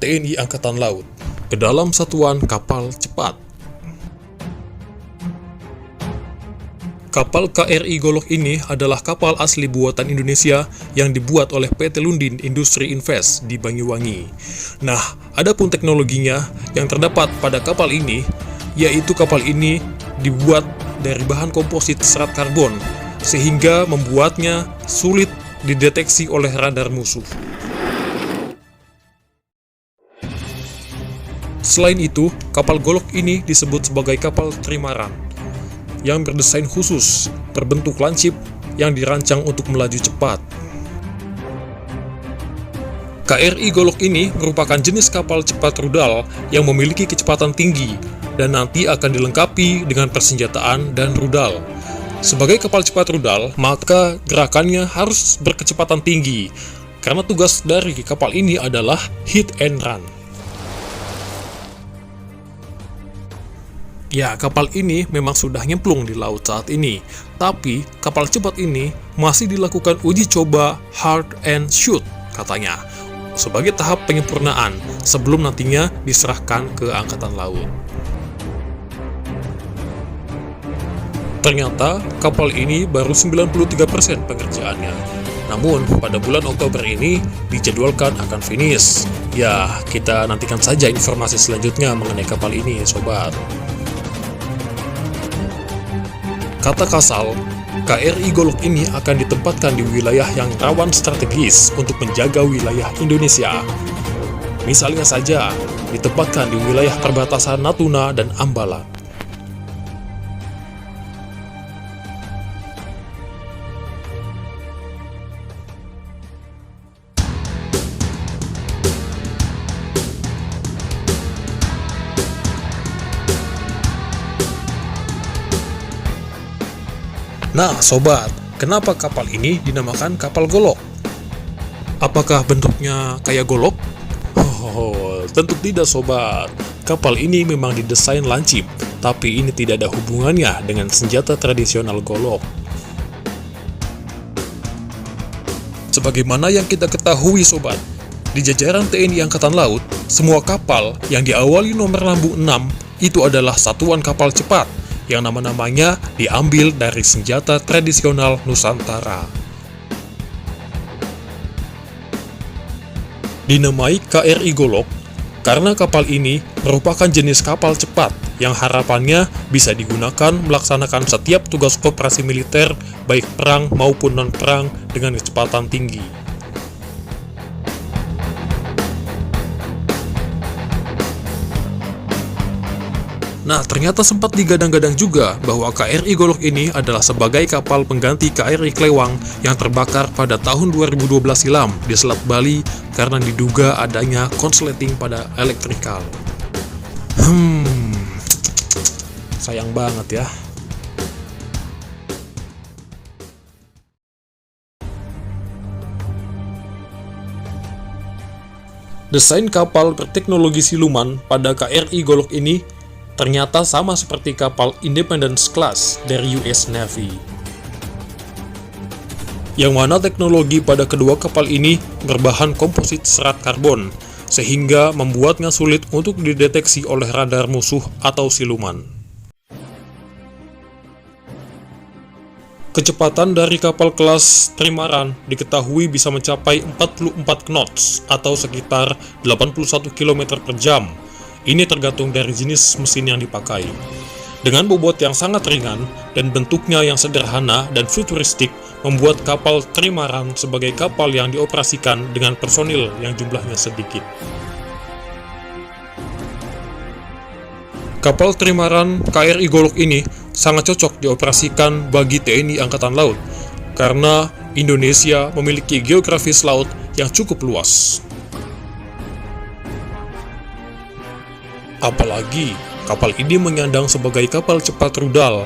TNI Angkatan Laut ke dalam satuan kapal cepat. Kapal KRI Golok ini adalah kapal asli buatan Indonesia yang dibuat oleh PT Lundin Industri Invest di Banyuwangi. Nah, adapun teknologinya yang terdapat pada kapal ini, yaitu kapal ini dibuat dari bahan komposit serat karbon, sehingga membuatnya sulit dideteksi oleh radar musuh. Selain itu, kapal Golok ini disebut sebagai kapal trimaran, yang berdesain khusus, berbentuk lancip, yang dirancang untuk melaju cepat. KRI Golok ini merupakan jenis kapal cepat rudal yang memiliki kecepatan tinggi, dan nanti akan dilengkapi dengan persenjataan dan rudal. Sebagai kapal cepat rudal, maka gerakannya harus berkecepatan tinggi, karena tugas dari kapal ini adalah hit and run. Ya, kapal ini memang sudah nyemplung di laut saat ini, tapi kapal cepat ini masih dilakukan uji coba hard and shoot, katanya, sebagai tahap penyempurnaan sebelum nantinya diserahkan ke Angkatan Laut. Ternyata, kapal ini baru 93% pengerjaannya. Namun, pada bulan Oktober ini dijadwalkan akan finish. Ya, kita nantikan saja informasi selanjutnya mengenai kapal ini, sobat. Kata kasal, KRI Golok ini akan ditempatkan di wilayah yang rawan strategis untuk menjaga wilayah Indonesia. Misalnya saja, ditempatkan di wilayah perbatasan Natuna dan Ambalat. Nah, sobat, kenapa kapal ini dinamakan kapal Golok? Apakah bentuknya kayak golok? Oh, tentu tidak, sobat. Kapal ini memang didesain lancip, tapi ini tidak ada hubungannya dengan senjata tradisional golok. Sebagaimana yang kita ketahui, sobat, di jajaran TNI Angkatan Laut, semua kapal yang diawali nomor lambung 6 itu adalah satuan kapal cepat, yang nama-namanya diambil dari senjata tradisional Nusantara. Dinamai KRI Golok karena kapal ini merupakan jenis kapal cepat yang harapannya bisa digunakan melaksanakan setiap tugas operasi militer baik perang maupun non-perang dengan kecepatan tinggi. Nah, ternyata sempat digadang-gadang juga bahwa KRI Golok ini adalah sebagai kapal pengganti KRI Klewang yang terbakar pada tahun 2012 silam di Selat Bali karena diduga adanya konsleting pada elektrikal. Sayang banget ya. Desain kapal berteknologi siluman pada KRI Golok ini ternyata sama seperti kapal Independence Class dari US Navy. Yang mana teknologi pada kedua kapal ini berbahan komposit serat karbon, sehingga membuatnya sulit untuk dideteksi oleh radar musuh atau siluman. Kecepatan dari kapal kelas trimaran diketahui bisa mencapai 44 knots atau sekitar 81 km per jam. Ini tergantung dari jenis mesin yang dipakai. Dengan bobot yang sangat ringan dan bentuknya yang sederhana dan futuristik, membuat kapal trimaran sebagai kapal yang dioperasikan dengan personil yang jumlahnya sedikit. Kapal trimaran KRI Golok ini sangat cocok dioperasikan bagi TNI Angkatan Laut, karena Indonesia memiliki geografis laut yang cukup luas. Apalagi, kapal ini menyandang sebagai kapal cepat rudal